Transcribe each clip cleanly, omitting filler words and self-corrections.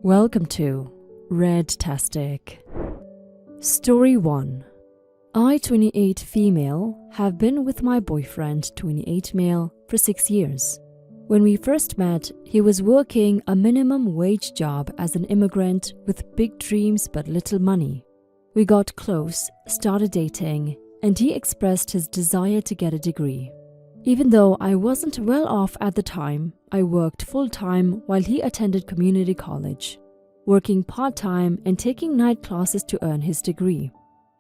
Welcome to Red-tastic. Story 1. I, 28 female, have been with my boyfriend, 28 male, for 6 years. When we first met, he was working a minimum wage job as an immigrant with big dreams but little money. We got close, started dating, and he expressed his desire to get a degree. Even though I wasn't well off at the time, I worked full-time while he attended community college, working part-time and taking night classes to earn his degree.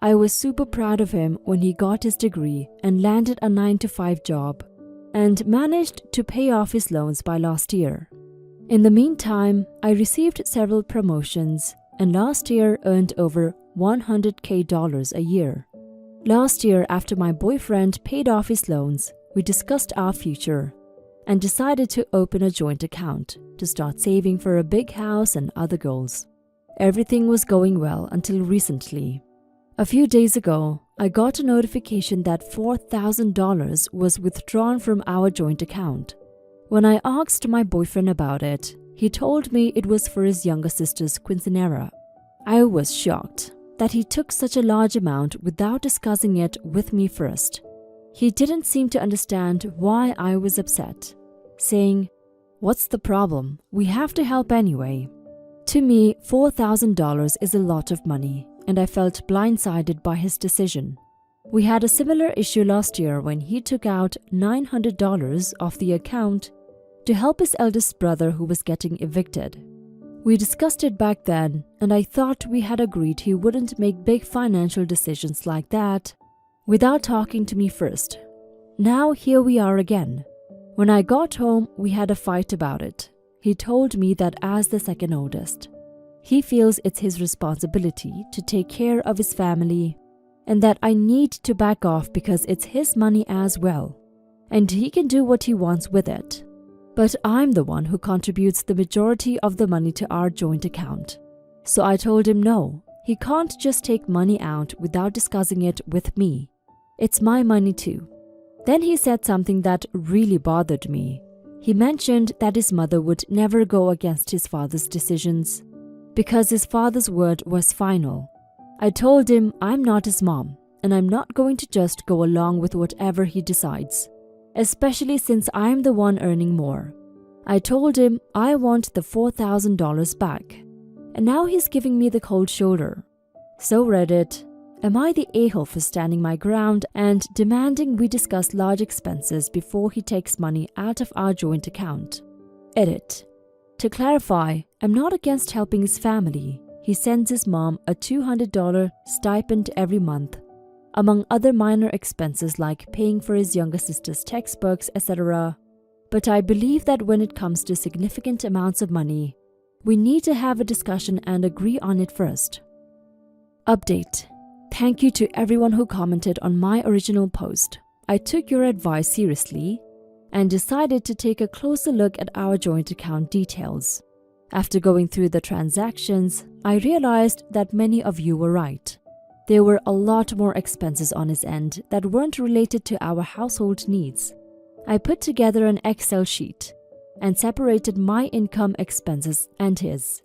I was super proud of him when he got his degree and landed a 9-to-5 job and managed to pay off his loans by last year. In the meantime, I received several promotions and last year earned over $100K a year. Last year, after my boyfriend paid off his loans, we discussed our future and decided to open a joint account to start saving for a big house and other goals. Everything was going well until recently. A few days ago, I got a notification that $4,000 was withdrawn from our joint account. When I asked my boyfriend about it, he told me it was for his younger sister's quinceanera. I was shocked that he took such a large amount without discussing it with me first. He didn't seem to understand why I was upset, saying, "What's the problem? We have to help anyway." To me, $4,000 is a lot of money, and I felt blindsided by his decision. We had a similar issue last year when he took out $900 off the account to help his eldest brother who was getting evicted. We discussed it back then, and I thought we had agreed he wouldn't make big financial decisions like that without talking to me first. Now here we are again. When I got home, we had a fight about it. He told me that as the second oldest, he feels it's his responsibility to take care of his family and that I need to back off because it's his money as well, and he can do what he wants with it. But I'm the one who contributes the majority of the money to our joint account. So I told him no, he can't just take money out without discussing it with me. It's my money too. Then he said something that really bothered me. He mentioned that his mother would never go against his father's decisions because his father's word was final. I told him I'm not his mom and I'm not going to just go along with whatever he decides, especially since I'm the one earning more. I told him I want the $4,000 back, and now he's giving me the cold shoulder. So Reddit, am I the a-hole for standing my ground and demanding we discuss large expenses before he takes money out of our joint account? Edit. To clarify, I'm not against helping his family. He sends his mom a $200 stipend every month, among other minor expenses like paying for his younger sister's textbooks, etc. But I believe that when it comes to significant amounts of money, we need to have a discussion and agree on it first. Update. Thank you to everyone who commented on my original post. I took your advice seriously and decided to take a closer look at our joint account details. After going through the transactions, I realized that many of you were right. There were a lot more expenses on his end that weren't related to our household needs. I put together an Excel sheet and separated my income expenses and his.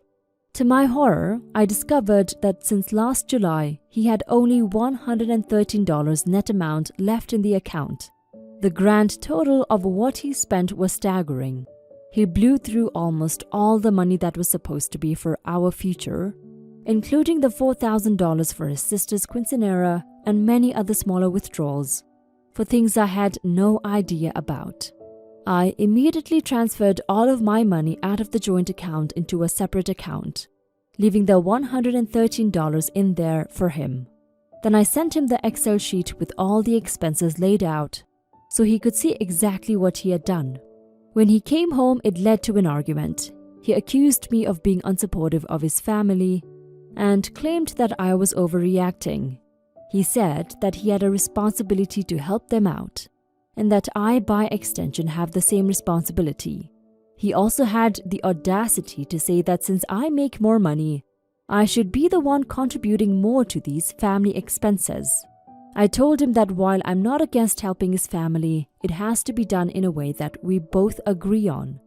To my horror, I discovered that since last July, he had only $113 net amount left in the account. The grand total of what he spent was staggering. He blew through almost all the money that was supposed to be for our future, including the $4,000 for his sister's quinceanera and many other smaller withdrawals for things I had no idea about. I immediately transferred all of my money out of the joint account into a separate account, leaving the $113 in there for him. Then I sent him the Excel sheet with all the expenses laid out so he could see exactly what he had done. When he came home, it led to an argument. He accused me of being unsupportive of his family and claimed that I was overreacting. He said that he had a responsibility to help them out, and that I, by extension, have the same responsibility. He also had the audacity to say that since I make more money, I should be the one contributing more to these family expenses. I told him that while I'm not against helping his family, it has to be done in a way that we both agree on.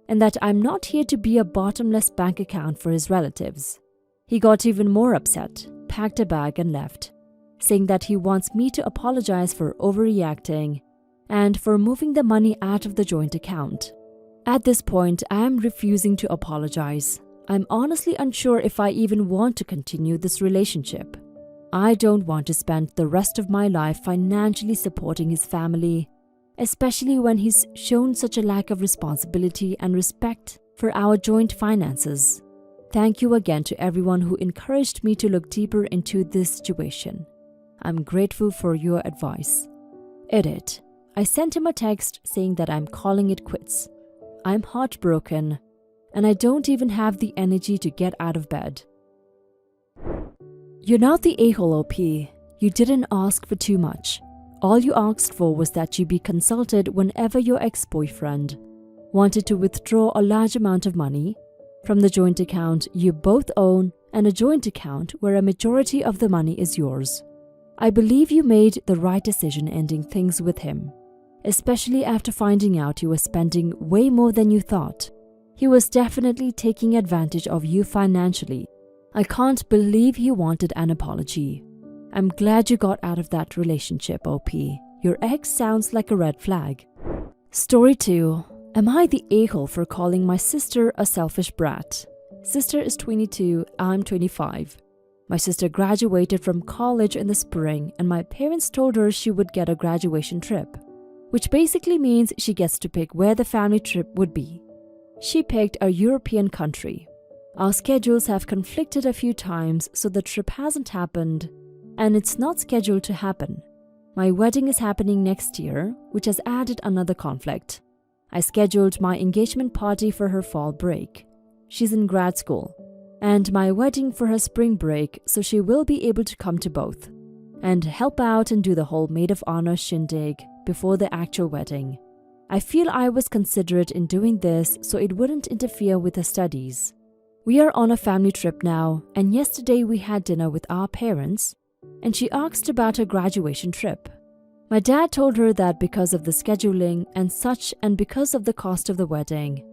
and that I'm not here to be a bottomless bank account for his relatives. He got even more upset, packed a bag and left, saying that he wants me to apologize for overreacting and for moving the money out of the joint account. At this point, I am refusing to apologize. I'm honestly unsure if I even want to continue this relationship. I don't want to spend the rest of my life financially supporting his family, especially when he's shown such a lack of responsibility and respect for our joint finances. Thank you again to everyone who encouraged me to look deeper into this situation. I'm grateful for your advice. Edit. I sent him a text saying that I'm calling it quits. I'm heartbroken, and I don't even have the energy to get out of bed. You're not the a-hole, OP. You didn't ask for too much. All you asked for was that you be consulted whenever your ex-boyfriend wanted to withdraw a large amount of money from the joint account you both own and a joint account where a majority of the money is yours. I believe you made the right decision ending things with him, especially after finding out you were spending way more than you thought. He was definitely taking advantage of you financially. I can't believe he wanted an apology. I'm glad you got out of that relationship, OP. Your ex sounds like a red flag. Story 2. Am I the a-hole for calling my sister a selfish brat? Sister is 22, I'm 25. My sister graduated from college in the spring and my parents told her she would get a graduation trip, which basically means she gets to pick where the family trip would be. She picked a European country. Our schedules have conflicted a few times, so the trip hasn't happened, and it's not scheduled to happen. My wedding is happening next year, which has added another conflict. I scheduled my engagement party for her fall break. She's in grad school. And my wedding for her spring break, so she will be able to come to both and help out and do the whole maid of honor shindig before the actual wedding. I feel I was considerate in doing this so it wouldn't interfere with her studies. We are on a family trip now, and yesterday we had dinner with our parents, and she asked about her graduation trip. My dad told her that because of the scheduling and such and because of the cost of the wedding,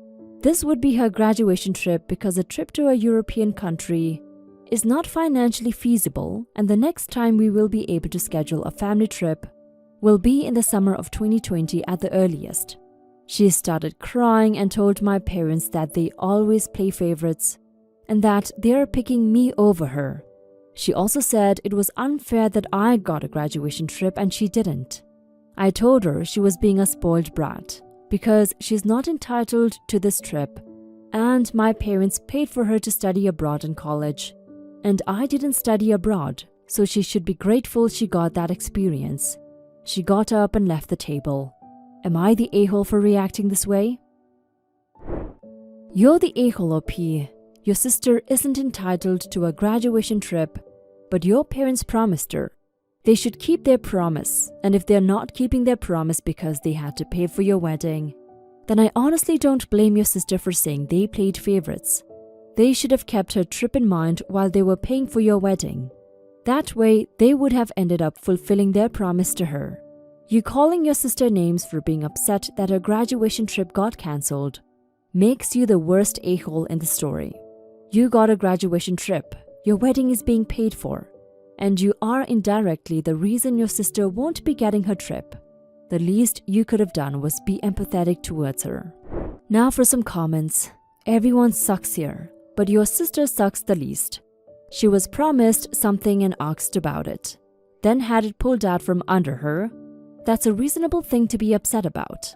this would be her graduation trip because a trip to a European country is not financially feasible, and the next time we will be able to schedule a family trip will be in the summer of 2020 at the earliest. She started crying and told my parents that they always play favorites and that they are picking me over her. She also said it was unfair that I got a graduation trip and she didn't. I told her she was being a spoiled brat because she's not entitled to this trip, and my parents paid for her to study abroad in college, and I didn't study abroad, so she should be grateful she got that experience. She got up and left the table. Am I the a-hole for reacting this way? You're the a-hole, OP. Your sister isn't entitled to a graduation trip, but your parents promised her. They should keep their promise, and if they're not keeping their promise because they had to pay for your wedding, then I honestly don't blame your sister for saying they played favorites. They should have kept her trip in mind while they were paying for your wedding. That way, they would have ended up fulfilling their promise to her. You calling your sister names for being upset that her graduation trip got cancelled makes you the worst a-hole in the story. You got a graduation trip, your wedding is being paid for, and you are indirectly the reason your sister won't be getting her trip. The least you could have done was be empathetic towards her. Now for some comments. Everyone sucks here, but your sister sucks the least. She was promised something and asked about it, then had it pulled out from under her. That's a reasonable thing to be upset about.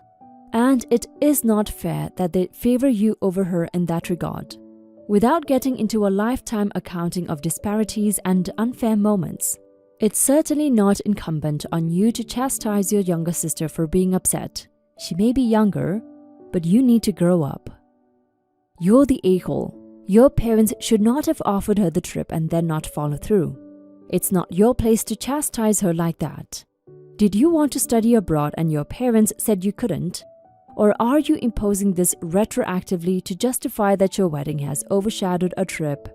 And it is not fair that they favor you over her in that regard. Without getting into a lifetime accounting of disparities and unfair moments, it's certainly not incumbent on you to chastise your younger sister for being upset. She may be younger, but you need to grow up. You're the a-hole. Your parents should not have offered her the trip and then not follow through. It's not your place to chastise her like that. Did you want to study abroad and your parents said you couldn't? Or are you imposing this retroactively to justify that your wedding has overshadowed a trip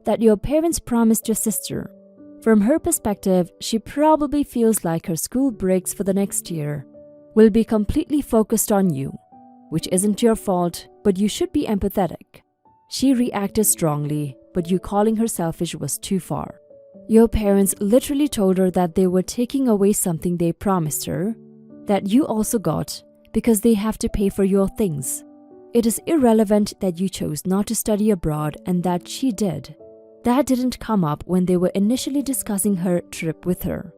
that your parents promised your sister? From her perspective, she probably feels like her school breaks for the next year will be completely focused on you. which isn't your fault, but you should be empathetic. She reacted strongly, but you calling her selfish was too far. Your parents literally told her that they were taking away something they promised her, that you also got, because they have to pay for your things. It is irrelevant that you chose not to study abroad and that she did. That didn't come up when they were initially discussing her trip with her.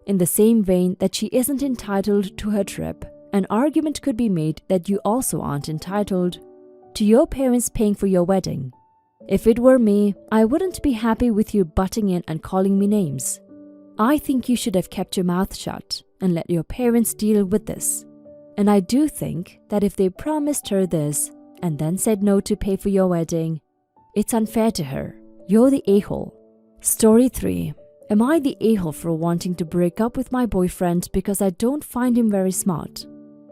In the same vein that she isn't entitled to her trip, an argument could be made that you also aren't entitled to your parents paying for your wedding. If it were me, I wouldn't be happy with you butting in and calling me names. I think you should have kept your mouth shut and let your parents deal with this. And I do think that if they promised her this and then said no to pay for your wedding, it's unfair to her. You're the a-hole. Story 3. Am I the a-hole for wanting to break up with my boyfriend because I don't find him very smart?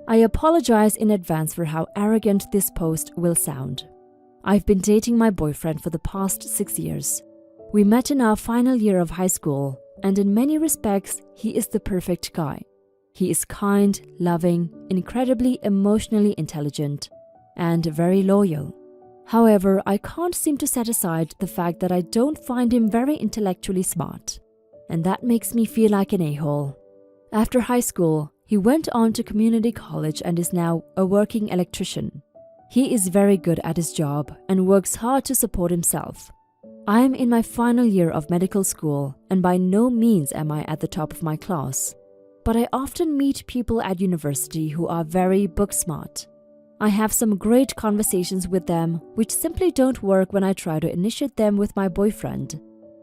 I apologize in advance for how arrogant this post will sound. I've been dating my boyfriend for the past 6 years. We met in our final year of high school, and in many respects, he is the perfect guy. He is kind, loving, incredibly emotionally intelligent, and very loyal. However, I can't seem to set aside the fact that I don't find him very intellectually smart, and that makes me feel like an a-hole. After high school, he went on to community college and is now a working electrician. He is very good at his job and works hard to support himself. I am in my final year of medical school, and by no means am I at the top of my class. But I often meet people at university who are very book smart. I have some great conversations with them, which simply don't work when I try to initiate them with my boyfriend.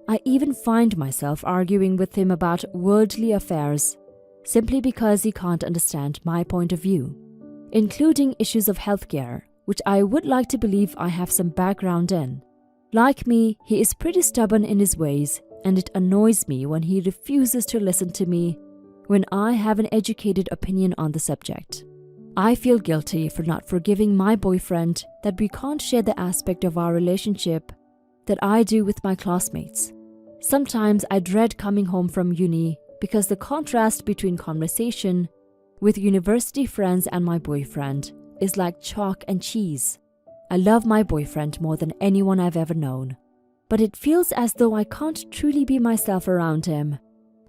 I even find myself arguing with him about worldly affairs, simply because he can't understand my point of view, including issues of healthcare, which I would like to believe I have some background in. Like me, he is pretty stubborn in his ways, and it annoys me when he refuses to listen to me when I have an educated opinion on the subject. I feel guilty for not forgiving my boyfriend that we can't share the aspect of our relationship that I do with my classmates. Sometimes I dread coming home from uni because the contrast between conversation with university friends and my boyfriend is like chalk and cheese. I love my boyfriend more than anyone I've ever known, but it feels as though I can't truly be myself around him,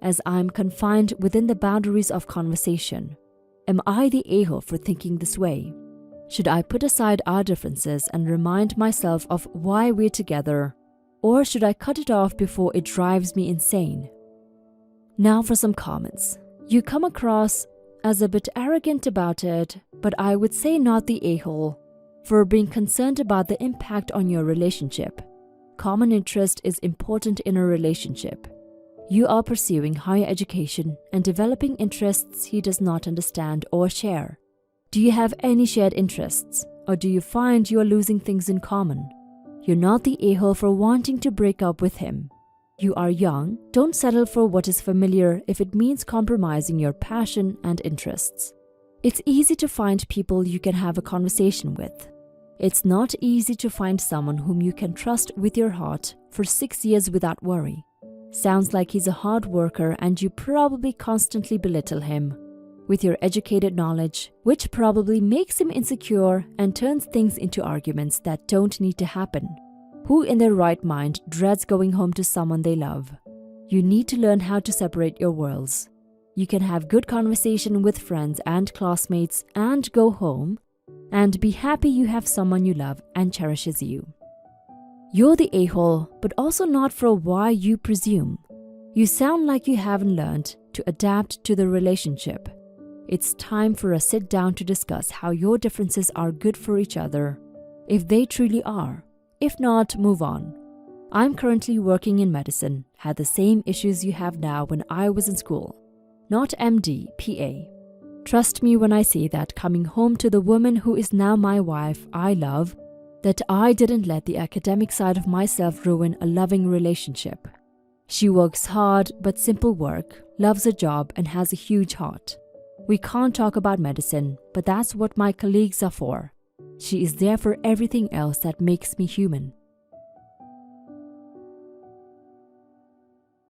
as I'm confined within the boundaries of conversation. Am I the a-hole for thinking this way? Should I put aside our differences and remind myself of why we're together, or should I cut it off before it drives me insane? Now for some comments. You come across as a bit arrogant about it, but I would say not the a-hole for being concerned about the impact on your relationship. Common interest is important in a relationship. You are pursuing higher education and developing interests he does not understand or share. Do you have any shared interests, or do you find you are losing things in common? You're not the a-hole for wanting to break up with him. You are young, don't settle for what is familiar if it means compromising your passion and interests. It's easy to find people you can have a conversation with. It's not easy to find someone whom you can trust with your heart for 6 years without worry. Sounds like he's a hard worker and you probably constantly belittle him with your educated knowledge, which probably makes him insecure and turns things into arguments that don't need to happen. Who in their right mind dreads going home to someone they love? You need to learn how to separate your worlds. You can have good conversation with friends and classmates and go home and be happy you have someone you love and cherishes you. You're the a-hole, but also not for why you presume. You sound like you haven't learned to adapt to the relationship. It's time for a sit down to discuss how your differences are good for each other, if they truly are. If not, move on. I'm currently working in medicine, had the same issues you have now when I was in school. Not MD, PA. Trust me when I say that coming home to the woman who is now my wife I love, that I didn't let the academic side of myself ruin a loving relationship. She works hard but simple work, loves her job and has a huge heart. We can't talk about medicine, but that's what my colleagues are for. She is there for everything else that makes me human.